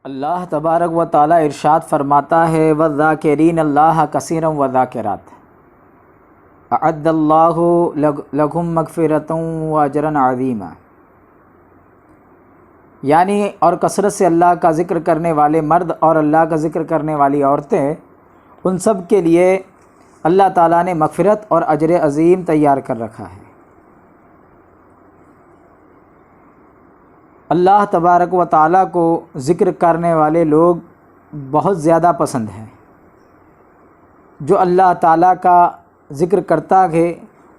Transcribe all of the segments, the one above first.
اللہ تبارک و تعالی ارشاد فرماتا ہے وَالذَّاكِرِينَ اللَّهَ كَثِيرًا وَالذَّاكِرَاتِ أَعَدَّ اللَّهُ لَهُم مَغْفِرَةً وَأَجْرًا عَظِيمًا، یعنی اور کثرت سے اللہ کا ذکر کرنے والے مرد اور اللہ کا ذکر کرنے والی عورتیں، ان سب کے لیے اللہ تعالیٰ نے مغفرت اور اجر عظیم تیار کر رکھا ہے۔ اللہ تبارک و تعالیٰ کو ذکر کرنے والے لوگ بہت زیادہ پسند ہیں۔ جو اللہ تعالیٰ کا ذکر کرتا ہے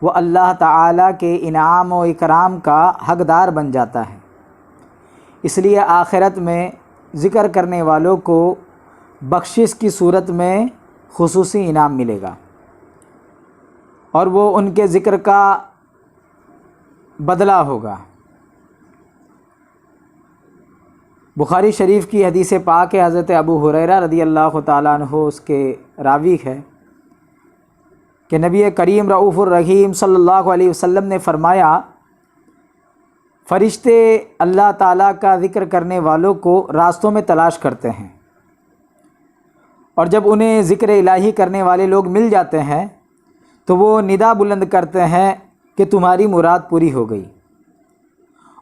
وہ اللہ تعالیٰ کے انعام و اکرام کا حقدار بن جاتا ہے، اس لیے آخرت میں ذکر کرنے والوں کو بخشش کی صورت میں خصوصی انعام ملے گا، اور وہ ان کے ذکر کا بدلہ ہوگا۔ بخاری شریف کی حدیث پاک ہے، حضرت ابو ہریرہ رضی اللہ تعالیٰ عنہ اس کے راوی ہے کہ نبی کریم رؤوف الرحیم صلی اللہ علیہ وسلم نے فرمایا، فرشتے اللہ تعالیٰ کا ذکر کرنے والوں کو راستوں میں تلاش کرتے ہیں، اور جب انہیں ذکر الہی کرنے والے لوگ مل جاتے ہیں تو وہ ندا بلند کرتے ہیں کہ تمہاری مراد پوری ہو گئی،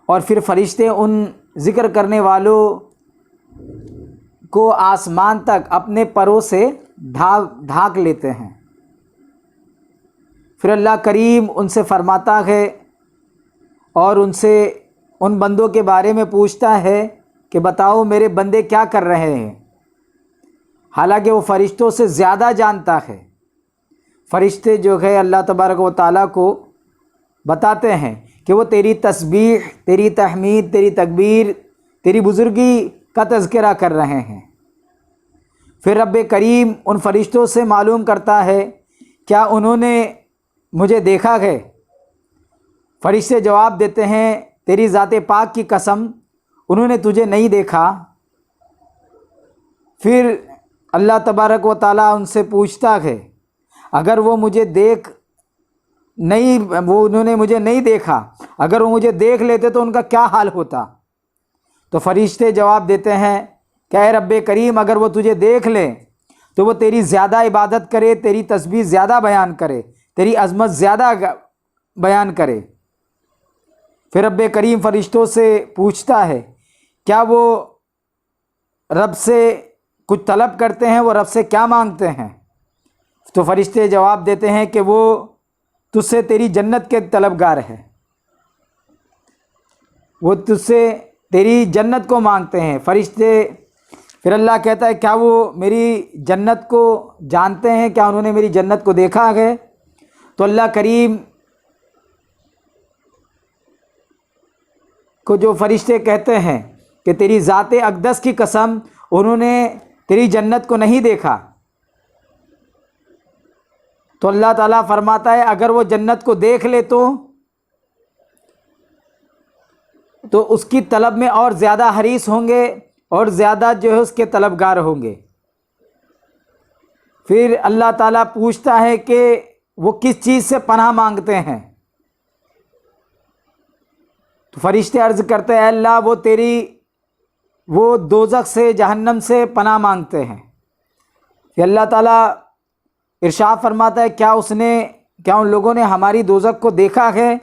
اور پھر فرشتے ان ذکر کرنے والوں کو آسمان تک اپنے پروں سے ڈھانک لیتے ہیں۔ پھر اللہ کریم ان سے فرماتا ہے اور ان سے ان بندوں کے بارے میں پوچھتا ہے کہ بتاؤ میرے بندے کیا کر رہے ہیں، حالانکہ وہ فرشتوں سے زیادہ جانتا ہے۔ فرشتے جو ہے اللہ تبارک و تعالیٰ کو بتاتے ہیں کہ وہ تیری تسبیح، تیری تحمید، تیری تکبیر، تیری بزرگی کا تذکرہ کر رہے ہیں۔ پھر رب کریم ان فرشتوں سے معلوم کرتا ہے کیا انہوں نے مجھے دیکھا ہے؟ فرشتے جواب دیتے ہیں تیری ذات پاک کی قسم انہوں نے تجھے نہیں دیکھا۔ پھر اللہ تبارک و تعالیٰ ان سے پوچھتا ہے اگر وہ انہوں نے مجھے نہیں دیکھا، اگر وہ مجھے دیکھ لیتے تو ان کا کیا حال ہوتا؟ تو فرشتے جواب دیتے ہیں کہ اے رب کریم اگر وہ تجھے دیکھ لیں تو وہ تیری زیادہ عبادت کرے، تیری تسبیح زیادہ بیان کرے، تیری عظمت زیادہ بیان کرے۔ پھر رب کریم فرشتوں سے پوچھتا ہے کیا وہ رب سے کچھ طلب کرتے ہیں، وہ رب سے کیا مانگتے ہیں؟ تو فرشتے جواب دیتے ہیں کہ وہ تجھ سے تیری جنت کے طلبگار ہے، وہ تجھ سے تیری جنت کو مانگتے ہیں۔ فرشتے پھر اللہ کہتا ہے کیا وہ میری جنت کو جانتے ہیں، کیا انہوں نے میری جنت کو دیکھا ہے؟ تو اللہ کریم کو جو فرشتے کہتے ہیں کہ تیری ذات اقدس کی قسم انہوں نے تیری جنت کو نہیں دیکھا، تو اللہ تعالیٰ فرماتا ہے اگر وہ جنت کو دیکھ لے تو اس کی طلب میں اور زیادہ حریص ہوں گے اور زیادہ جو ہے اس کے طلبگار ہوں گے۔ پھر اللہ تعالیٰ پوچھتا ہے کہ وہ کس چیز سے پناہ مانگتے ہیں؟ تو فرشتے عرض کرتے ہیں اے اللہ وہ دوزخ سے، جہنم سے پناہ مانگتے ہیں۔ پھر اللہ تعالیٰ ارشاد فرماتا ہے کیا ان لوگوں نے ہماری دوزخ کو دیکھا ہے؟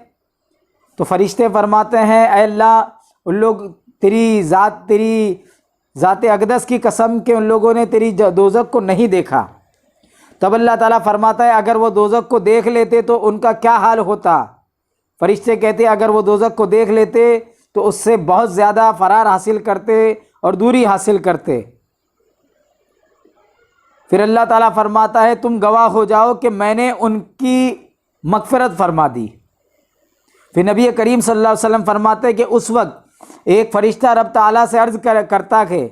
تو فرشتے فرماتے ہیں اے اللہ ان لوگ تیری ذات اقدس کی قسم کہ ان لوگوں نے تیری دوزخ کو نہیں دیکھا۔ تب اللہ تعالیٰ فرماتا ہے اگر وہ دوزخ کو دیکھ لیتے تو ان کا کیا حال ہوتا؟ فرشتے کہتے ہیں اگر وہ دوزخ کو دیکھ لیتے تو اس سے بہت زیادہ فرار حاصل کرتے اور دوری حاصل کرتے۔ پھر اللہ تعالیٰ فرماتا ہے تم گواہ ہو جاؤ کہ میں نے ان کی مغفرت فرما دی۔ پھر نبی کریم صلی اللہ علیہ وسلم فرماتے ہیں کہ اس وقت ایک فرشتہ رب تعالیٰ سے عرض کرتا ہے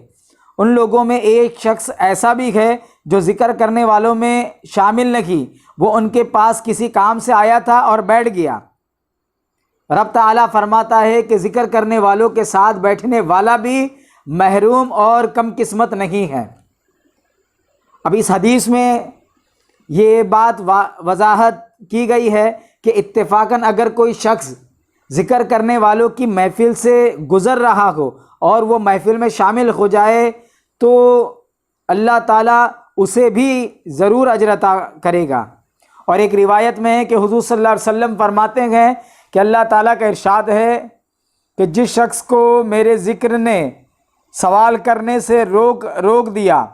ان لوگوں میں ایک شخص ایسا بھی ہے جو ذکر کرنے والوں میں شامل نہیں، وہ ان کے پاس کسی کام سے آیا تھا اور بیٹھ گیا۔ رب تعالیٰ فرماتا ہے کہ ذکر کرنے والوں کے ساتھ بیٹھنے والا بھی محروم اور کم قسمت نہیں ہے۔ اب اس حدیث میں یہ بات وضاحت کی گئی ہے کہ اتفاقاً اگر کوئی شخص ذکر کرنے والوں کی محفل سے گزر رہا ہو اور وہ محفل میں شامل ہو جائے تو اللہ تعالیٰ اسے بھی ضرور اجر عطا کرے گا۔ اور ایک روایت میں ہے کہ حضور صلی اللہ علیہ وسلم فرماتے ہیں کہ اللہ تعالیٰ کا ارشاد ہے کہ جس شخص کو میرے ذکر نے سوال کرنے سے روک دیا،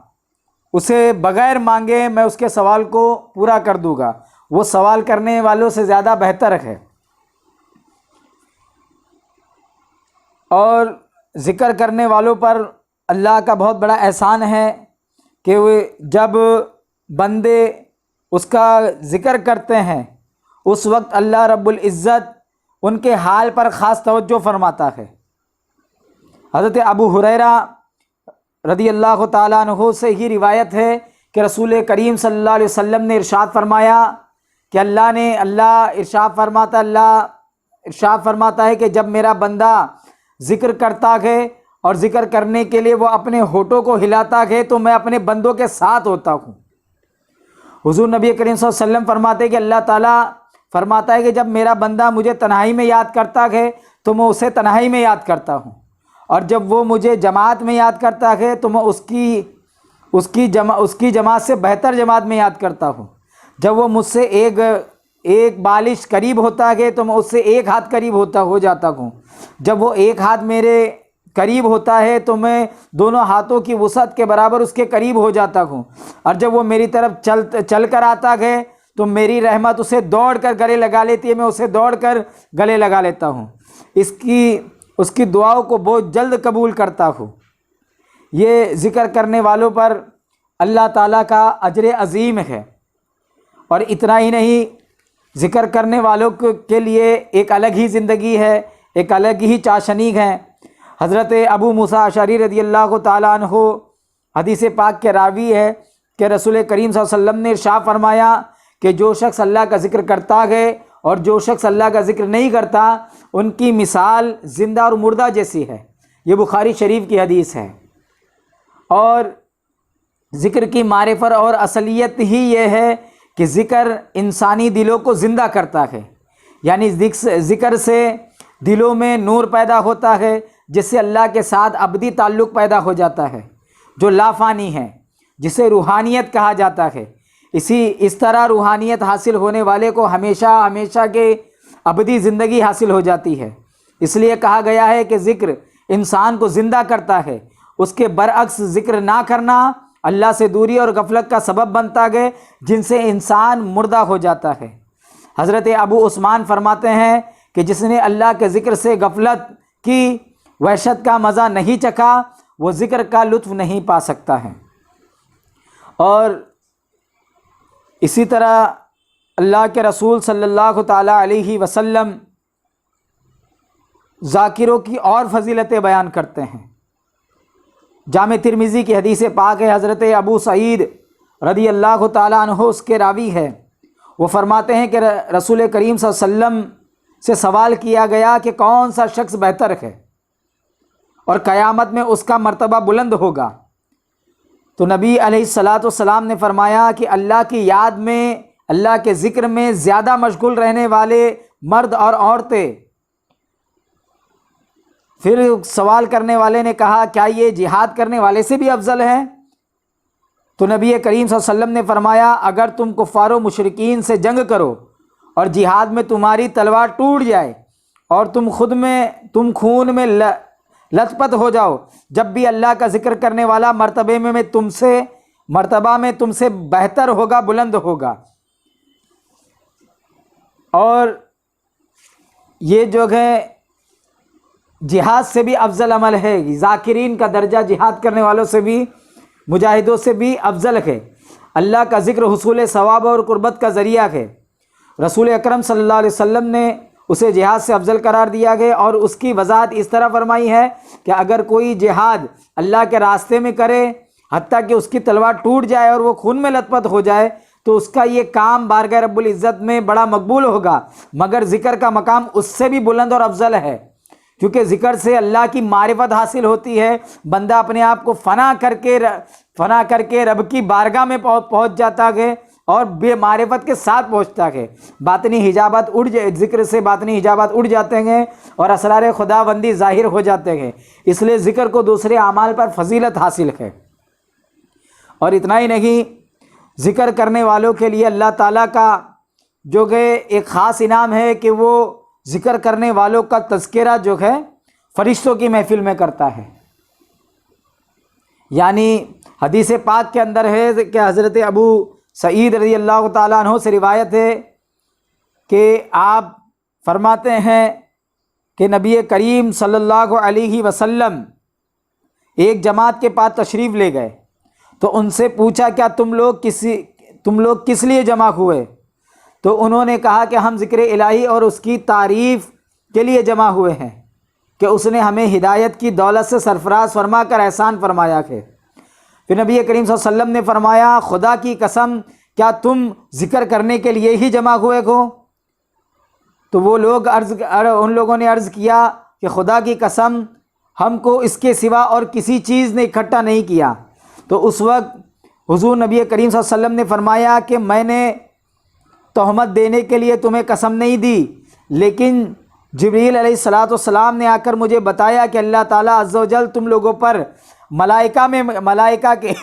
اسے بغیر مانگے میں اس کے سوال کو پورا کر دوں گا، وہ سوال کرنے والوں سے زیادہ بہتر ہے۔ اور ذکر کرنے والوں پر اللہ کا بہت بڑا احسان ہے کہ وہ جب بندے اس کا ذکر کرتے ہیں اس وقت اللہ رب العزت ان کے حال پر خاص توجہ فرماتا ہے۔ حضرت ابو ہریرہ رضی اللہ تعالیٰ عنہ سے ہی روایت ہے کہ رسول کریم صلی اللہ علیہ وسلم نے ارشاد فرمایا کہ اللہ ارشاد فرماتا ہے کہ جب میرا بندہ ذکر کرتا ہے اور ذکر کرنے کے لیے وہ اپنے ہونٹوں کو ہلاتا ہے تو میں اپنے بندوں کے ساتھ ہوتا ہوں۔ حضور نبی کریم صلی اللہ علیہ وسلم فرماتے ہیں کہ اللہ تعالیٰ فرماتا ہے کہ جب میرا بندہ مجھے تنہائی میں یاد کرتا ہے تو میں اسے تنہائی میں یاد کرتا ہوں، اور جب وہ مجھے جماعت میں یاد کرتا ہے تو میں اس کی جماعت سے بہتر جماعت میں یاد کرتا ہوں۔ جب وہ مجھ سے ایک بالش قریب ہوتا ہے تو میں اس سے ایک ہاتھ قریب ہو جاتا ہوں۔ جب وہ ایک ہاتھ میرے قریب ہوتا ہے تو میں دونوں ہاتھوں کی وسعت کے برابر اس کے قریب ہو جاتا ہوں، اور جب وہ میری طرف چل کر آتا ہے تو میری رحمت اسے دوڑ کر گلے لگا لیتی ہے، میں اسے دوڑ کر گلے لگا لیتا ہوں، اس کی دعاؤں کو بہت جلد قبول کرتا ہوں۔ یہ ذکر کرنے والوں پر اللہ تعالیٰ کا اجر عظیم ہے۔ اور اتنا ہی نہیں، ذکر کرنے والوں کے لیے ایک الگ ہی زندگی ہے، ایک الگ ہی چاشنی ہے۔ حضرت ابو موسیٰ اشعری رضی اللہ تعالیٰ عنہ حدیث پاک کے راوی ہے کہ رسول کریم صلی اللہ علیہ وسلم نے ارشاد فرمایا کہ جو شخص اللہ کا ذکر کرتا ہے اور جو شخص اللہ کا ذکر نہیں کرتا ان کی مثال زندہ اور مردہ جیسی ہے۔ یہ بخاری شریف کی حدیث ہے۔ اور ذکر کی معرفت اور اصلیت ہی یہ ہے کہ ذکر انسانی دلوں کو زندہ کرتا ہے، یعنی ذکر سے دلوں میں نور پیدا ہوتا ہے جس سے اللہ کے ساتھ ابدی تعلق پیدا ہو جاتا ہے جو لافانی ہے، جسے روحانیت کہا جاتا ہے۔ اس طرح روحانیت حاصل ہونے والے کو ہمیشہ کے ابدی زندگی حاصل ہو جاتی ہے۔ اس لیے کہا گیا ہے کہ ذکر انسان کو زندہ کرتا ہے، اس کے برعکس ذکر نہ کرنا اللہ سے دوری اور غفلت کا سبب بنتا ہے جن سے انسان مردہ ہو جاتا ہے۔ حضرت ابو عثمان فرماتے ہیں کہ جس نے اللہ کے ذکر سے غفلت کی وحشت کا مزہ نہیں چکھا وہ ذکر کا لطف نہیں پا سکتا ہے۔ اور اسی طرح اللہ کے رسول صلی اللہ تعالیٰ علیہ وسلم ذاکروں کی اور فضیلتیں بیان کرتے ہیں۔ جامع ترمذی کی حدیث پاک ہے، حضرت ابو سعید رضی اللہ تعالیٰ عنہ اس کے راوی ہے، وہ فرماتے ہیں کہ رسول کریم صلی اللہ علیہ وسلم سے سوال کیا گیا کہ کون سا شخص بہتر ہے اور قیامت میں اس کا مرتبہ بلند ہوگا، تو نبی علیہ الصلاۃ والسلام نے فرمایا کہ اللہ کی یاد میں، اللہ کے ذکر میں زیادہ مشغول رہنے والے مرد اور عورتیں۔ پھر سوال کرنے والے نے کہا کیا یہ جہاد کرنے والے سے بھی افضل ہے؟ تو نبی کریم صلی اللہ علیہ وسلم نے فرمایا اگر تم کفار و مشرکین سے جنگ کرو اور جہاد میں تمہاری تلوار ٹوٹ جائے اور تم خون میں لت پت ہو جاؤ، جب بھی اللہ کا ذکر کرنے والا مرتبہ میں تم سے بہتر ہوگا، بلند ہوگا۔ اور یہ جو ہے جہاد سے بھی افضل عمل ہے، ذاکرین کا درجہ جہاد کرنے والوں سے بھی، مجاہدوں سے بھی افضل ہے۔ اللہ کا ذکر حصول ثواب اور قربت کا ذریعہ ہے۔ رسول اکرم صلی اللہ علیہ وسلم نے اسے جہاد سے افضل قرار دیا گیا اور اس کی وضاحت اس طرح فرمائی ہے کہ اگر کوئی جہاد اللہ کے راستے میں کرے حتیٰ کہ اس کی تلوار ٹوٹ جائے اور وہ خون میں لت پت ہو جائے تو اس کا یہ کام بارگاہ رب العزت میں بڑا مقبول ہوگا، مگر ذکر کا مقام اس سے بھی بلند اور افضل ہے، کیونکہ ذکر سے اللہ کی معرفت حاصل ہوتی ہے، بندہ اپنے آپ کو فنا کر کے رب کی بارگاہ میں پہنچ جاتا ہے، اور بے معرفت کے ساتھ پہنچتا ہے۔ باطنی حجابات ذکر سے باطنی حجابات اڑ جاتے ہیں اور اسرار خدا بندی ظاہر ہو جاتے ہیں، اس لیے ذکر کو دوسرے اعمال پر فضیلت حاصل ہے۔ اور اتنا ہی نہیں، ذکر کرنے والوں کے لیے اللہ تعالیٰ کا جو ہے ایک خاص انعام ہے کہ وہ ذکر کرنے والوں کا تذکرہ جو ہے فرشتوں کی محفل میں کرتا ہے۔ یعنی حدیث پاک کے اندر ہے کہ حضرت ابو سعید رضی اللہ تعالیٰ عنہ سے روایت ہے کہ آپ فرماتے ہیں کہ نبی کریم صلی اللہ علیہ وسلم ایک جماعت کے پاس تشریف لے گئے تو ان سے پوچھا کیا تم لوگ کس لیے جمع ہوئے؟ تو انہوں نے کہا کہ ہم ذکر الہی اور اس کی تعریف کے لیے جمع ہوئے ہیں کہ اس نے ہمیں ہدایت کی دولت سے سرفراز فرما کر احسان فرمایا ہے۔ پھر نبی کریم صلی اللہ علیہ وسلم نے فرمایا خدا کی قسم کیا تم ذکر کرنے کے لیے ہی جمع ہوئے ہو؟ تو وہ لوگ ان لوگوں نے عرض کیا کہ خدا کی قسم ہم کو اس کے سوا اور کسی چیز نے اکٹھا نہیں کیا۔ تو اس وقت حضور نبی کریم صلی اللہ علیہ وسلم نے فرمایا کہ میں نے تہمت دینے کے لیے تمہیں قسم نہیں دی، لیکن جبریل علیہ السلام نے آ کر مجھے بتایا کہ اللہ تعالیٰ عز و جل تم لوگوں پر ملائکہ کے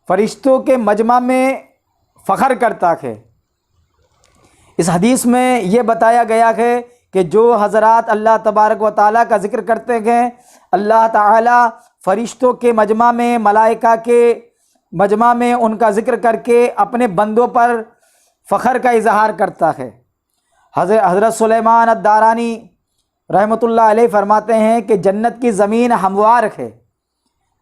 فرشتوں کے مجمع میں فخر کرتا ہے۔ اس حدیث میں یہ بتایا گیا ہے کہ جو حضرات اللہ تبارک و تعالیٰ کا ذکر کرتے ہیں، اللہ تعالیٰ فرشتوں کے مجمع میں، ملائکہ کے مجمع میں ان کا ذکر کر کے اپنے بندوں پر فخر کا اظہار کرتا ہے۔ حضرت سلیمان الدارانی رحمۃ اللہ علیہ فرماتے ہیں کہ جنت کی زمین ہموار ہے،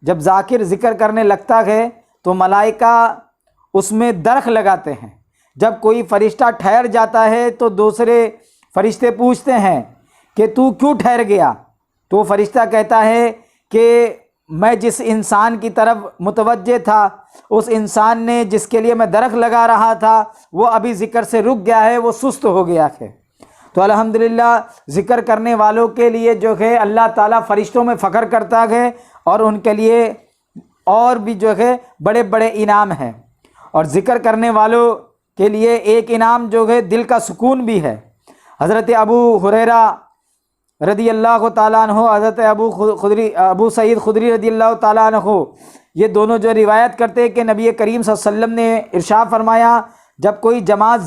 جب ذاکر ذکر کرنے لگتا ہے تو ملائکہ اس میں درخت لگاتے ہیں، جب کوئی فرشتہ ٹھہر جاتا ہے تو دوسرے فرشتے پوچھتے ہیں کہ تو کیوں ٹھہر گیا؟ تو وہ فرشتہ کہتا ہے کہ میں جس انسان کی طرف متوجہ تھا، اس انسان نے جس کے لیے میں درخت لگا رہا تھا وہ ابھی ذکر سے رک گیا ہے، وہ سست ہو گیا ہے۔ تو الحمدللہ ذکر کرنے والوں کے لیے جو ہے اللہ تعالیٰ فرشتوں میں فخر کرتا ہے اور ان کے لیے اور بھی جو ہے بڑے بڑے انعام ہیں۔ اور ذکر کرنے والوں کے لیے ایک انعام جو ہے دل کا سکون بھی ہے۔ حضرت ابو ہریرہ رضی اللہ تعالیٰ عنہ، حضرت ابو سعید خدری رضی اللہ تعالیٰ عنہ، یہ دونوں جو روایت کرتے ہیں کہ نبی کریم صلی اللہ علیہ وسلم نے ارشاد فرمایا جب کوئی جماعت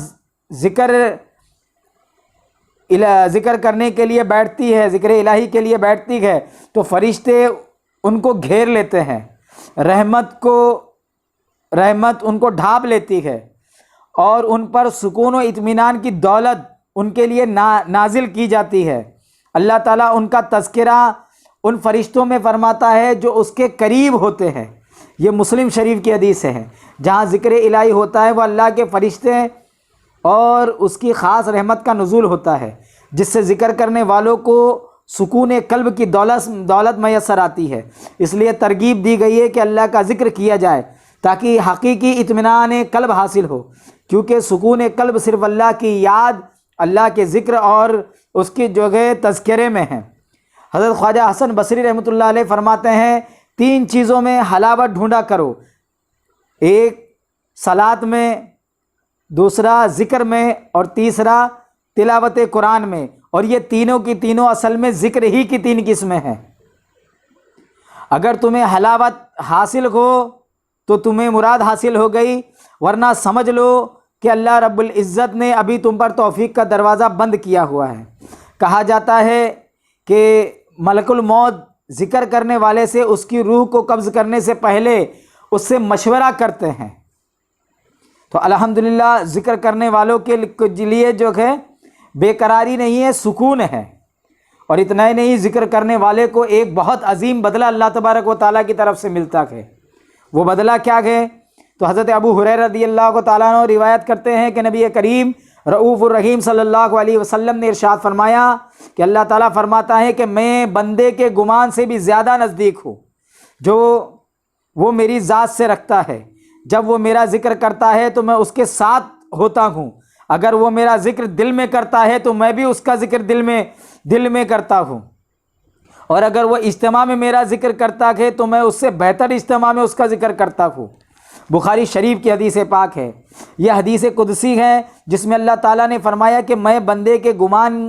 ذکر کرنے کے لیے بیٹھتی ہے، ذکر الہی کے لیے بیٹھتی ہے تو فرشتے ان کو گھیر لیتے ہیں، رحمت ان کو ڈھانپ لیتی ہے اور ان پر سکون و اطمینان کی دولت ان کے لیے نازل کی جاتی ہے۔ اللہ تعالیٰ ان کا تذکرہ ان فرشتوں میں فرماتا ہے جو اس کے قریب ہوتے ہیں۔ یہ مسلم شریف کی حدیث ہے، جہاں ذکر الہی ہوتا ہے وہ اللہ کے فرشتے اور اس کی خاص رحمت کا نزول ہوتا ہے، جس سے ذکر کرنے والوں کو سکون قلب کی دولت میسر آتی ہے۔ اس لیے ترغیب دی گئی ہے کہ اللہ کا ذکر کیا جائے تاکہ حقیقی اطمینان قلب حاصل ہو، کیونکہ سکون قلب صرف اللہ کی یاد، اللہ کے ذکر اور اس کی جو ہے تذکرے میں ہے۔ حضرت خواجہ حسن بصری رحمۃ اللہ علیہ فرماتے ہیں 3 چیزوں میں حلاوت ڈھونڈا کرو، ایک صلاۃ میں، دوسرا ذکر میں، اور تیسرا تلاوت قرآن میں، اور یہ تینوں کی تینوں اصل میں ذکر ہی کی 3 قسمیں ہیں۔ اگر تمہیں حلاوت حاصل ہو تو تمہیں مراد حاصل ہو گئی، ورنہ سمجھ لو کہ اللہ رب العزت نے ابھی تم پر توفیق کا دروازہ بند کیا ہوا ہے۔ کہا جاتا ہے کہ ملک الموت ذکر کرنے والے سے اس کی روح کو قبض کرنے سے پہلے اس سے مشورہ کرتے ہیں۔ تو الحمدللہ ذکر کرنے والوں کے لیے جو ہے بے قراری نہیں ہے، سکون ہے۔ اور اتنا ہی نہیں، ذکر کرنے والے کو ایک بہت عظیم بدلہ اللہ تبارک و تعالیٰ کی طرف سے ملتا ہے۔ وہ بدلہ کیا ہے؟ تو حضرت ابو ہریرہ رضی اللہ تعالیٰ عنہ روایت کرتے ہیں کہ نبی کریم رؤوف الرحیم صلی اللہ علیہ وسلم نے ارشاد فرمایا کہ اللہ تعالیٰ فرماتا ہے کہ میں بندے کے گمان سے بھی زیادہ نزدیک ہوں جو وہ میری ذات سے رکھتا ہے۔ جب وہ میرا ذکر کرتا ہے تو میں اس کے ساتھ ہوتا ہوں، اگر وہ میرا ذکر دل میں کرتا ہے تو میں بھی اس کا ذکر دل میں کرتا ہوں، اور اگر وہ اجتماع میں میرا ذکر کرتا ہے تو میں اس سے بہتر اجتماع میں اس کا ذکر کرتا ہوں۔ بخاری شریف کی حدیث پاک ہے۔ یہ حدیث قدسی ہے جس میں اللہ تعالیٰ نے فرمایا کہ میں بندے کے گمان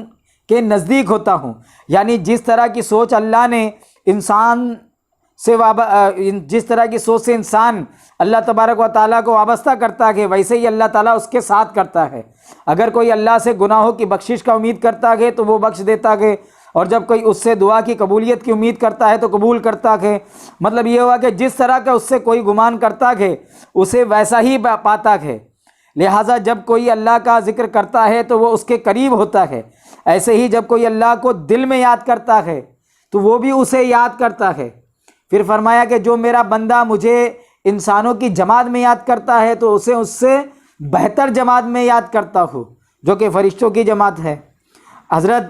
کے نزدیک ہوتا ہوں، یعنی جس طرح کی سوچ اللہ نے انسان سے جس طرح کی سوچ سے انسان اللہ تبارک و تعالیٰ کو وابستہ کرتا ہے ویسے ہی اللہ تعالیٰ اس کے ساتھ کرتا ہے۔ اگر کوئی اللہ سے گناہوں کی بخشش کا امید کرتا ہے تو وہ بخش دیتا ہے، اور جب کوئی اس سے دعا کی قبولیت کی امید کرتا ہے تو قبول کرتا ہے۔ مطلب یہ ہوا کہ جس طرح کا اس سے کوئی گمان کرتا ہے اسے ویسا ہی پاتا ہے۔ لہٰذا جب کوئی اللہ کا ذکر کرتا ہے تو وہ اس کے قریب ہوتا ہے، ایسے ہی جب کوئی اللہ کو دل میں یاد کرتا ہے تو وہ بھی اسے یاد کرتا ہے۔ پھر فرمایا کہ جو میرا بندہ مجھے انسانوں کی جماعت میں یاد کرتا ہے تو اسے اس سے بہتر جماعت میں یاد کرتا ہوں جو کہ فرشتوں کی جماعت ہے۔ حضرت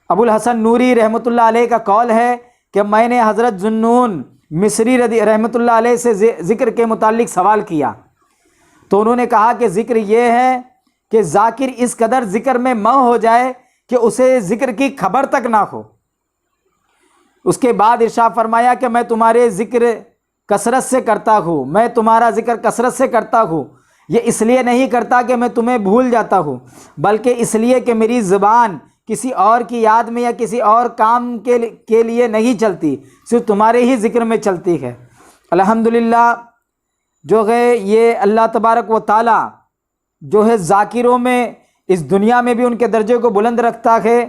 ابو الحسن نوری رحمۃ اللہ علیہ کا قول ہے کہ میں نے حضرت ذوالنون مصری رحمۃ اللہ علیہ سے ذکر کے متعلق سوال کیا تو انہوں نے کہا کہ ذکر یہ ہے کہ ذاکر اس قدر ذکر میں مو ہو جائے کہ اسے ذکر کی خبر تک نہ ہو۔ اس کے بعد ارشاد فرمایا کہ میں تمہارے ذکر کثرت سے کرتا ہوں، میں تمہارا ذکر کثرت سے کرتا ہوں، یہ اس لیے نہیں کرتا کہ میں تمہیں بھول جاتا ہوں، بلکہ اس لیے کہ میری زبان کسی اور کی یاد میں یا کسی اور کام کے لیے نہیں چلتی، صرف تمہارے ہی ذکر میں چلتی ہے۔ الحمدللہ جو ہے یہ اللہ تبارک و تعالی جو ہے ذاکروں میں اس دنیا میں بھی ان کے درجے کو بلند رکھتا ہے،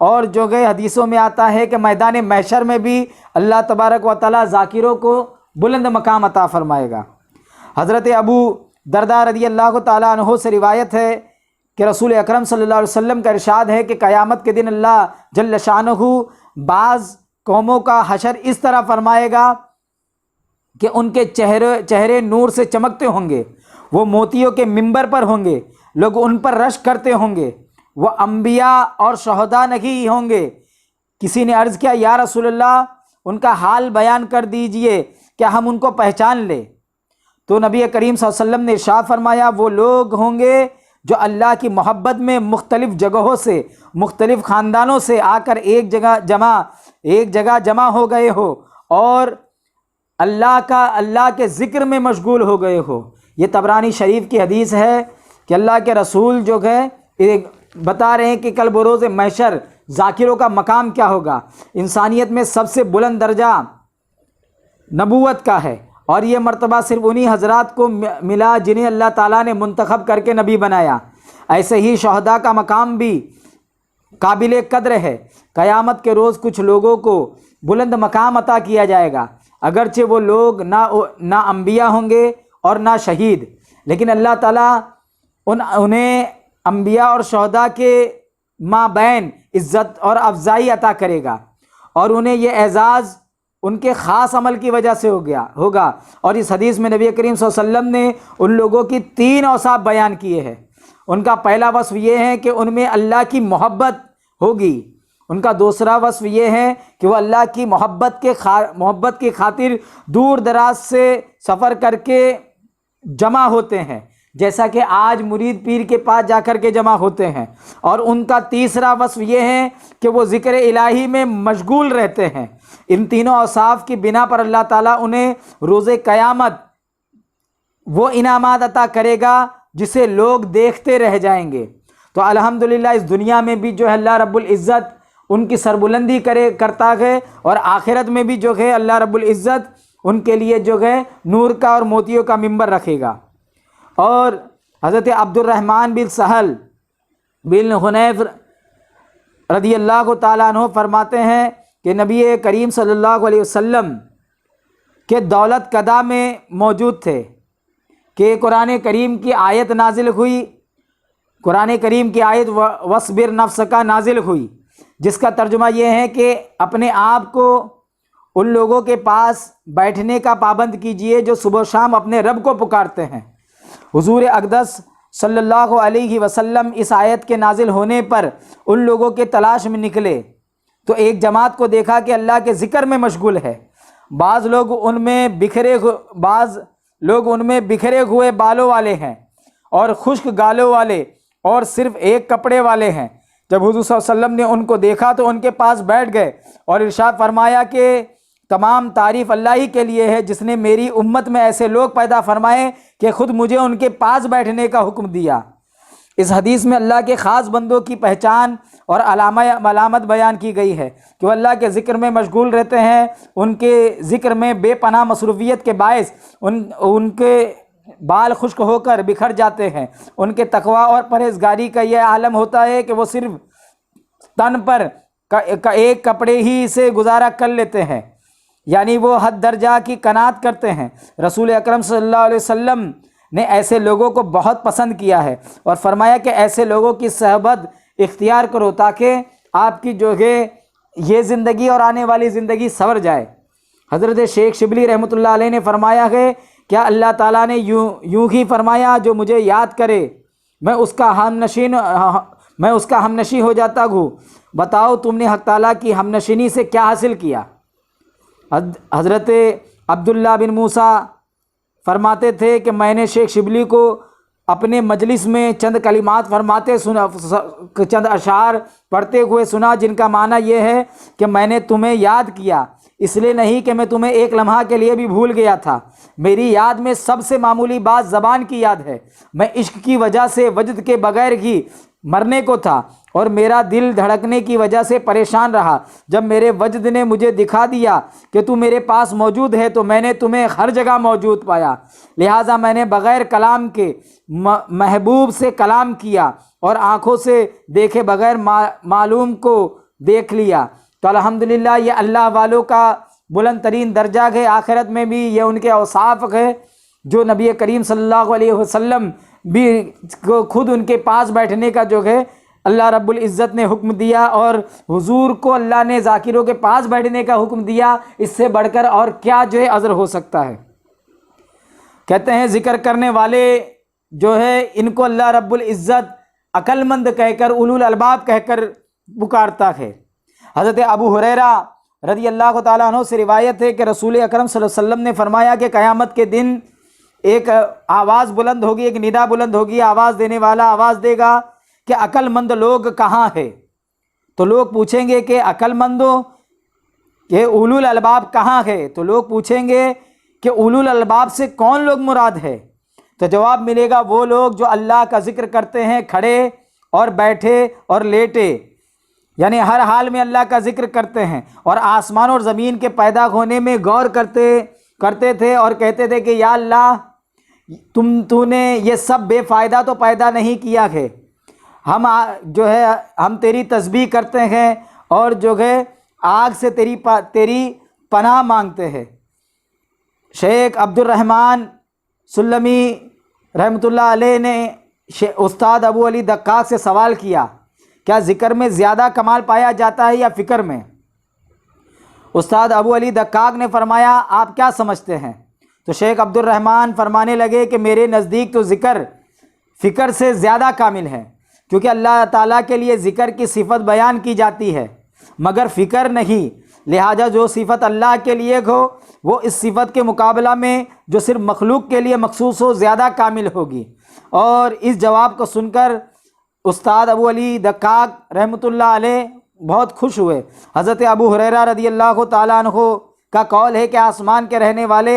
اور جو ہے حدیثوں میں آتا ہے کہ میدان محشر میں بھی اللہ تبارک و تعالی ذاکروں کو بلند مقام عطا فرمائے گا۔ حضرت ابو درداء رضی اللہ تعالیٰ عنہ سے روایت ہے کہ رسول اکرم صلی اللہ علیہ وسلم کا ارشاد ہے کہ قیامت کے دن اللہ جل شانہ بعض قوموں کا حشر اس طرح فرمائے گا کہ ان کے چہرے نور سے چمکتے ہوں گے، وہ موتیوں کے منبر پر ہوں گے، لوگ ان پر رشک کرتے ہوں گے، وہ انبیاء اور شہداء نہیں ہوں گے۔ کسی نے عرض کیا یا رسول اللہ ان کا حال بیان کر دیجئے، کیا ہم ان کو پہچان لیں؟ تو نبی کریم صلی اللہ علیہ وسلم نے ارشاد فرمایا وہ لوگ ہوں گے جو اللہ کی محبت میں مختلف جگہوں سے مختلف خاندانوں سے آ کر ایک جگہ جمع ہو گئے ہو اور اللہ کے ذکر میں مشغول ہو گئے ہو۔ یہ طبرانی شریف کی حدیث ہے کہ اللہ کے رسول جو ہے بتا رہے ہیں کہ کل بروز محشر ذاکروں کا مقام کیا ہوگا۔ انسانیت میں سب سے بلند درجہ نبوت کا ہے، اور یہ مرتبہ صرف انہی حضرات کو ملا جنہیں اللہ تعالیٰ نے منتخب کر کے نبی بنایا۔ ایسے ہی شہداء کا مقام بھی قابل قدر ہے۔ قیامت کے روز کچھ لوگوں کو بلند مقام عطا کیا جائے گا، اگرچہ وہ لوگ نہ انبیاء ہوں گے اور نہ شہید، لیکن اللہ تعالیٰ انہیں انبیاء اور شہداء کے مابین عزت اور افضائی عطا کرے گا، اور انہیں یہ اعزاز ان کے خاص عمل کی وجہ سے ہوگا۔ اور اس حدیث میں نبی کریم صلی اللہ علیہ وسلم نے ان لوگوں کی 3 اوصاف بیان کیے ہیں۔ ان کا پہلا وصف یہ ہے کہ ان میں اللہ کی محبت ہوگی، ان کا دوسرا وصف یہ ہے کہ وہ اللہ کی محبت کی خاطر دور دراز سے سفر کر کے جمع ہوتے ہیں، جیسا کہ آج مرید پیر کے پاس جا کر کے جمع ہوتے ہیں۔ اور ان کا تیسرا وصف یہ ہے کہ وہ ذکر الہی میں مشغول رہتے ہیں۔ ان تینوں اوصاف کی بنا پر اللہ تعالیٰ انہیں روز قیامت وہ انعامات عطا کرے گا جسے لوگ دیکھتے رہ جائیں گے۔ تو الحمدللہ اس دنیا میں بھی جو ہے اللہ رب العزت ان کی سربلندی کرتا ہے، اور آخرت میں بھی جو ہے اللہ رب العزت ان کے لیے جو ہے نور کا اور موتیوں کا منبر رکھے گا۔ اور حضرت عبد الرحمن بن سہل بن حنیف رضی اللہ تعالیٰ عنہ فرماتے ہیں کہ نبی کریم صلی اللہ علیہ وسلم کے دولت قدا میں موجود تھے کہ قرآن کریم کی آیت نازل ہوئی، قرآن کریم کی آیت وَاصْبِرْ نَفْسَكَ نازل ہوئی، جس کا ترجمہ یہ ہے کہ اپنے آپ کو ان لوگوں کے پاس بیٹھنے کا پابند کیجئے جو صبح و شام اپنے رب کو پکارتے ہیں۔ حضور اقدس صلی اللہ علیہ وسلم اس آیت کے نازل ہونے پر ان لوگوں کے تلاش میں نکلے تو ایک جماعت کو دیکھا کہ اللہ کے ذکر میں مشغول ہے۔ بعض لوگ ان میں بکھرے ہوئے بالوں والے ہیں اور خشک گالوں والے اور صرف ایک کپڑے والے ہیں۔ جب حضور صلی اللہ علیہ وسلم نے ان کو دیکھا تو ان کے پاس بیٹھ گئے اور ارشاد فرمایا کہ تمام تعریف اللہ ہی کے لیے ہے جس نے میری امت میں ایسے لوگ پیدا فرمائے کہ خود مجھے ان کے پاس بیٹھنے کا حکم دیا۔ اس حدیث میں اللہ کے خاص بندوں کی پہچان اور علامت بیان کی گئی ہے کہ وہ اللہ کے ذکر میں مشغول رہتے ہیں، ان کے ذکر میں بے پناہ مصروفیت کے باعث ان کے بال خشک ہو کر بکھر جاتے ہیں۔ ان کے تقوی اور پرہیزگاری کا یہ عالم ہوتا ہے کہ وہ صرف تن پر ایک کپڑے ہی سے گزارا کر لیتے ہیں، یعنی وہ حد درجہ کی قناعت کرتے ہیں۔ رسول اکرم صلی اللہ علیہ وسلم نے ایسے لوگوں کو بہت پسند کیا ہے اور فرمایا کہ ایسے لوگوں کی صحبت اختیار کرو تاکہ آپ کی جو ہے یہ زندگی اور آنے والی زندگی سنور جائے۔ حضرت شیخ شبلی رحمۃ اللہ علیہ نے فرمایا ہے کیا اللہ تعالیٰ نے یوں ہی فرمایا جو مجھے یاد کرے میں اس کا ہم نشیں ہو جاتا ہوں، بتاؤ تم نے حق تعالیٰ کی ہم نشینی سے کیا حاصل کیا۔ حضرت عبداللہ بن موسیٰ فرماتے تھے کہ میں نے شیخ شبلی کو اپنے مجلس میں چند کلمات فرماتے سنا، چند اشعار پڑھتے ہوئے سنا جن کا معنی یہ ہے کہ میں نے تمہیں یاد کیا، اس لیے نہیں کہ میں تمہیں ایک لمحہ کے لیے بھی بھول گیا تھا، میری یاد میں سب سے معمولی بات زبان کی یاد ہے، میں عشق کی وجہ سے وجد کے بغیر ہی مرنے کو تھا اور میرا دل دھڑکنے کی وجہ سے پریشان رہا، جب میرے وجد نے مجھے دکھا دیا کہ تو میرے پاس موجود ہے تو میں نے تمہیں ہر جگہ موجود پایا، لہٰذا میں نے بغیر کلام کے محبوب سے کلام کیا اور آنکھوں سے دیکھے بغیر معلوم کو دیکھ لیا۔ تو الحمدللہ یہ اللہ والوں کا بلند ترین درجہ ہے، آخرت میں بھی یہ ان کے اوصاف ہے جو نبی کریم صلی اللہ علیہ وسلم بھی خود ان کے پاس بیٹھنے کا جو ہے اللہ رب العزت نے حکم دیا، اور حضور کو اللہ نے ذاکروں کے پاس بیٹھنے کا حکم دیا، اس سے بڑھ کر اور کیا جو ہے عذر ہو سکتا ہے۔ کہتے ہیں ذکر کرنے والے جو ہے ان کو اللہ رب العزت عقل مند کہہ کر، اولو الالباب کہہ کر پکارتا ہے۔ حضرت ابو ہریرہ رضی اللہ تعالیٰ عنہ سے روایت ہے کہ رسول اکرم صلی اللہ علیہ وسلم نے فرمایا کہ قیامت کے دن ایک آواز بلند ہوگی، ایک ندا بلند ہوگی، آواز دینے والا آواز دے گا کہ عقل مند لوگ کہاں ہے؟ تو لوگ پوچھیں گے کہ عقل مندوں کہ اولو الالباب کہاں ہے؟ تو لوگ پوچھیں گے کہ اولو الالباب سے کون لوگ مراد ہے؟ تو جواب ملے گا وہ لوگ جو اللہ کا ذکر کرتے ہیں کھڑے اور بیٹھے اور لیٹے، یعنی ہر حال میں اللہ کا ذکر کرتے ہیں، اور آسمان اور زمین کے پیدا ہونے میں غور کرتے تھے اور کہتے تھے کہ یا اللہ تو نے یہ سب بے فائدہ تو پیدا نہیں کیا ہے، ہم تیری تسبیح کرتے ہیں اور جو ہے آگ سے تیری پناہ مانگتے ہیں۔ شیخ عبد الرحمن سلمی رحمۃ اللہ علیہ نے استاد ابو علی دقاق سے سوال کیا کیا ذکر میں زیادہ کمال پایا جاتا ہے یا فکر میں؟ استاد ابو علی دقاق نے فرمایا آپ کیا سمجھتے ہیں؟ تو شیخ عبد الرحمن فرمانے لگے کہ میرے نزدیک تو ذکر فکر سے زیادہ کامل ہے، کیونکہ اللہ تعالیٰ کے لیے ذکر کی صفت بیان کی جاتی ہے مگر فکر نہیں، لہٰذا جو صفت اللہ کے لیے ہو وہ اس صفت کے مقابلہ میں جو صرف مخلوق کے لیے مخصوص ہو زیادہ کامل ہوگی۔ اور اس جواب کو سن کر استاد ابو علی دقاق رحمۃ اللہ علیہ بہت خوش ہوئے۔ حضرت ابو ہریرہ رضی اللہ تعالیٰ عنہ کا قول ہے کہ آسمان کے رہنے والے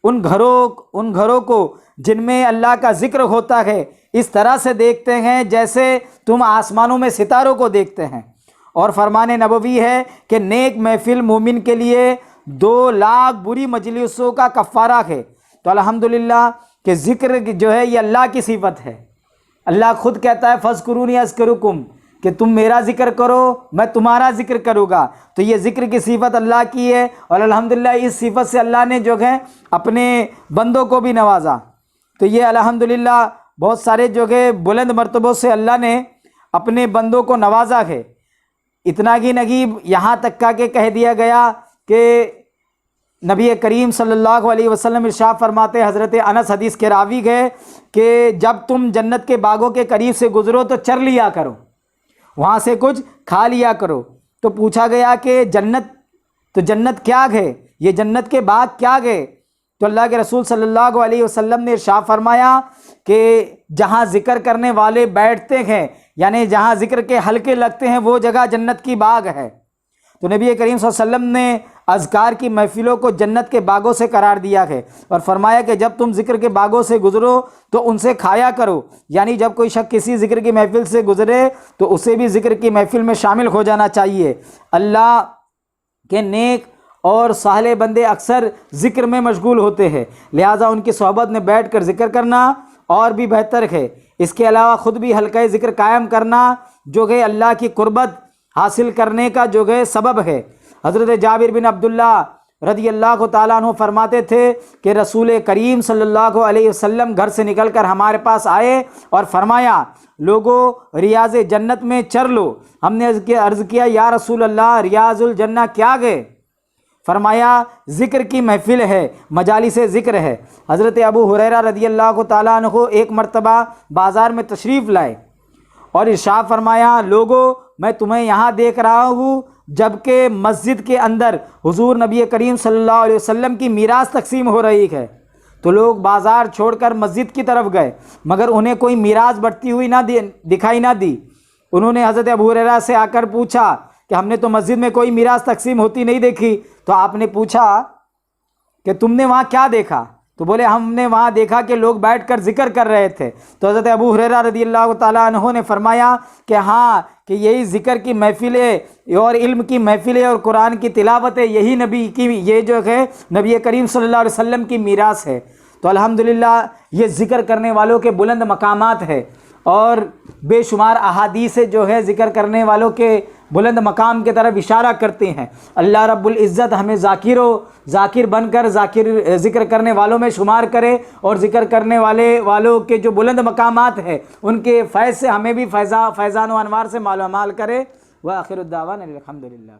ان گھروں کو جن میں اللہ کا ذکر ہوتا ہے اس طرح سے دیکھتے ہیں جیسے تم آسمانوں میں ستاروں کو دیکھتے ہیں۔ اور فرمان نبوی ہے کہ نیک محفل مومن کے لیے 2,00,000 بری مجلسوں کا کفارہ ہے۔ تو الحمدللہ کہ ذکر جو ہے یہ اللہ کی صفت ہے، اللہ خود کہتا ہے فاذکرونی اذکرکم، کہ تم میرا ذکر کرو میں تمہارا ذکر کروں گا، تو یہ ذکر کی صفت اللہ کی ہے، اور الحمدللہ اس صفت سے اللہ نے جو ہے اپنے بندوں کو بھی نوازا۔ تو یہ الحمدللہ بہت سارے جو ہے بلند مرتبوں سے اللہ نے اپنے بندوں کو نوازا ہے۔ اتنا ہی نہیں، یہاں تک کا کہ کہہ دیا گیا کہ نبی کریم صلی اللہ علیہ وسلم ارشاد فرماتے، حضرت انس حدیث کے راوی گئے کہ جب تم جنت کے باغوں کے قریب سے گزرو تو چر لیا کرو، وہاں سے کچھ کھا لیا کرو۔ تو پوچھا گیا کہ جنت کیا ہے، یہ جنت کے باغ کیا گئے؟ تو اللہ کے رسول صلی اللہ علیہ وسلم نے ارشاد فرمایا کہ جہاں ذکر کرنے والے بیٹھتے ہیں، یعنی جہاں ذکر کے حلقے لگتے ہیں وہ جگہ جنت کی باغ ہے۔ تو نبی کریم صلی اللہ علیہ وسلم نے اذکار کی محفلوں کو جنت کے باغوں سے قرار دیا ہے، اور فرمایا کہ جب تم ذکر کے باغوں سے گزرو تو ان سے کھایا کرو، یعنی جب کوئی شخص کسی ذکر کی محفل سے گزرے تو اسے بھی ذکر کی محفل میں شامل ہو جانا چاہیے۔ اللہ کہ نیک اور صالح بندے اکثر ذکر میں مشغول ہوتے ہیں، لہٰذا ان کی صحبت میں بیٹھ کر ذکر کرنا اور بھی بہتر ہے۔ اس کے علاوہ خود بھی حلقہ ذکر قائم کرنا جو کہ اللہ کی قربت حاصل کرنے کا جو کہ سبب ہے۔ حضرت جابر بن عبداللہ رضی اللہ تعالیٰ عنہ فرماتے تھے کہ رسول کریم صلی اللہ علیہ وسلم گھر سے نکل کر ہمارے پاس آئے اور فرمایا، لوگو ریاض جنت میں چر لو۔ ہم نے عرض کیا، یا رسول اللہ ریاض الجنہ کیا گئے؟ فرمایا ذکر کی محفل ہے، مجالس ذکر ہے۔ حضرت ابو ہریرہ رضی اللہ تعالیٰ عنہ ایک مرتبہ بازار میں تشریف لائے اور ارشاد فرمایا، لوگو میں تمہیں یہاں دیکھ رہا ہوں جبکہ مسجد کے اندر حضور نبی کریم صلی اللہ علیہ وسلم کی میراث تقسیم ہو رہی ہے۔ تو لوگ بازار چھوڑ کر مسجد کی طرف گئے مگر انہیں کوئی میراث بٹتی ہوئی دکھائی نہ دی۔ انہوں نے حضرت ابو ہریرہ سے آ کر پوچھا کہ ہم نے تو مسجد میں کوئی میراث تقسیم ہوتی نہیں دیکھی۔ تو آپ نے پوچھا کہ تم نے وہاں کیا دیکھا؟ تو بولے ہم نے وہاں دیکھا کہ لوگ بیٹھ کر ذکر کر رہے تھے۔ تو حضرت ابو ہریرہ رضی اللہ تعالیٰ عنہ نے فرمایا کہ ہاں، کہ یہی ذکر کی محفلیں اور علم کی محفلیں اور قرآن کی تلاوت ہے، یہی نبی کی یہ جو ہے نبی کریم صلی اللہ علیہ وسلم کی میراث ہے۔ تو الحمدللہ یہ ذکر کرنے والوں کے بلند مقامات ہے، اور بے شمار احادیث جو ہے ذکر کرنے والوں کے بلند مقام کی طرف اشارہ کرتے ہیں۔ اللہ رب العزت ہمیں ذاکر بن کر ذکر کرنے والوں میں شمار کرے، اور ذکر کرنے والوں کے جو بلند مقامات ہیں ان کے فیض سے ہمیں بھی فیضان و انوار سے مالا مال کرے۔ وآخر الدعوانا الحمدللہ۔